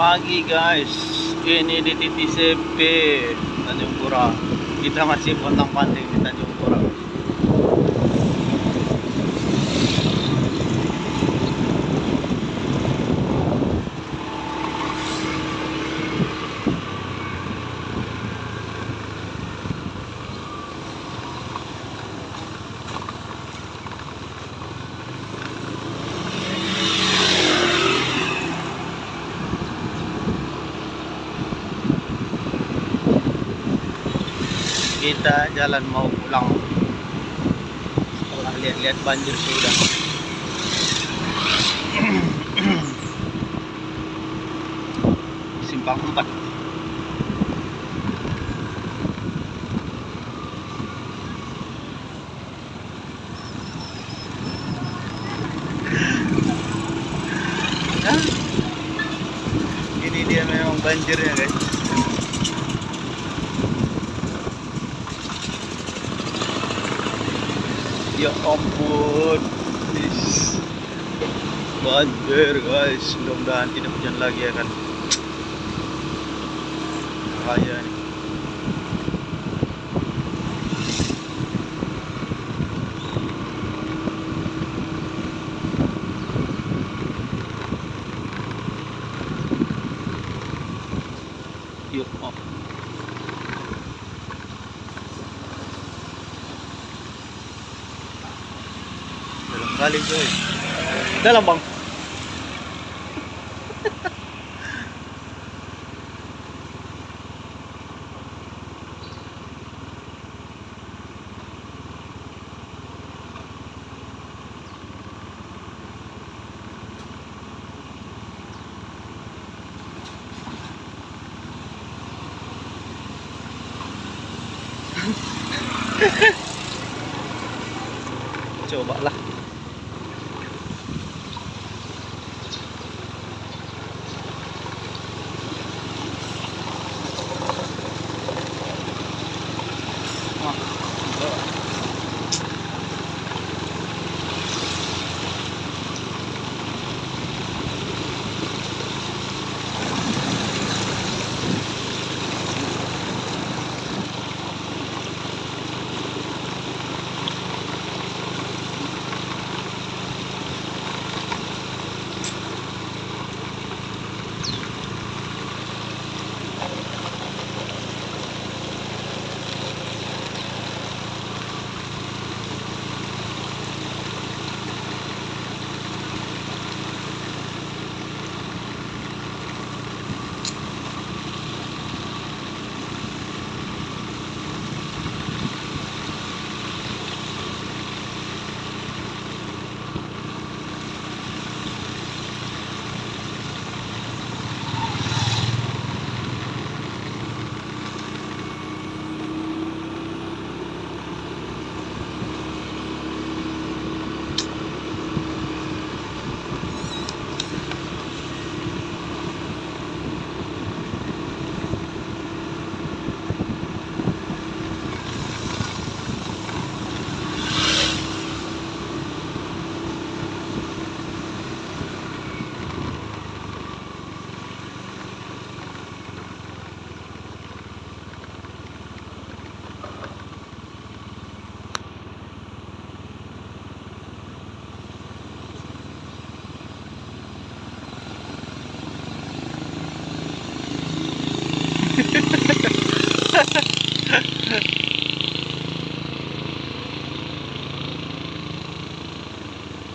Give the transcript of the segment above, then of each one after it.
Pagi guys, ini di TTCP Tanjung Pura. Kita masih pontang-panting di Tanjung Pura. Kita jalan mau pulang setelah lihat-lihat banjir sudah. Simpang 4. Ini dia memang banjirnya guys. Ya ampun, banjir guys. Mudah-mudahan tidak hujan lagi ya kan. Bahaya nih. Yuk, oh. Dalam kali guys. Dalam bang. Cobalah.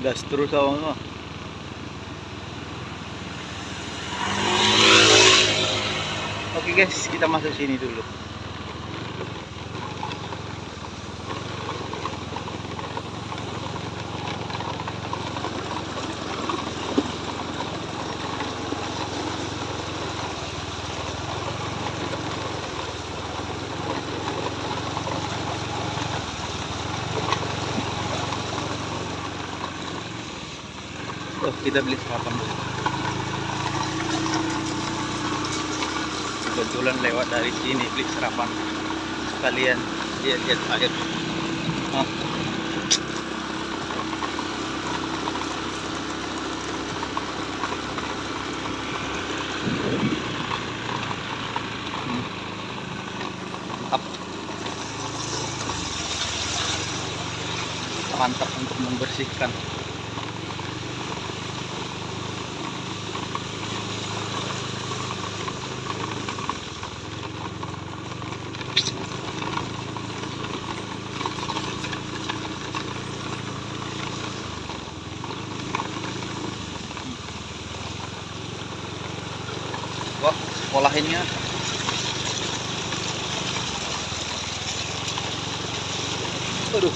Gas terus awalnya. Oke guys, kita masuk sini dulu. Oh, kita beli sarapan dulu. Kebetulan lewat dari sini beli sarapan. Sekalian lihat-lihat air. Oh. bersihkan. Wah, sekolahinnya. Aduh.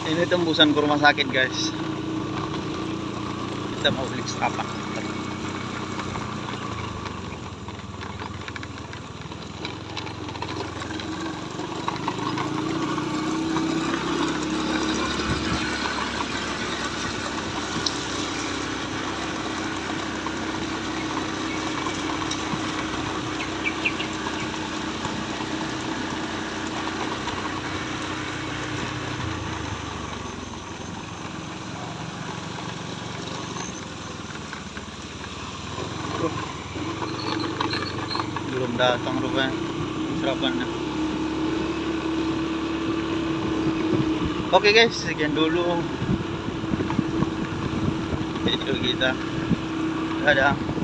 Ini tembusan ke rumah sakit, guys. Kita mau beli serapan. Belum datang rupanya serapannya. Oke guys, sekian dulu video kita. Dadah.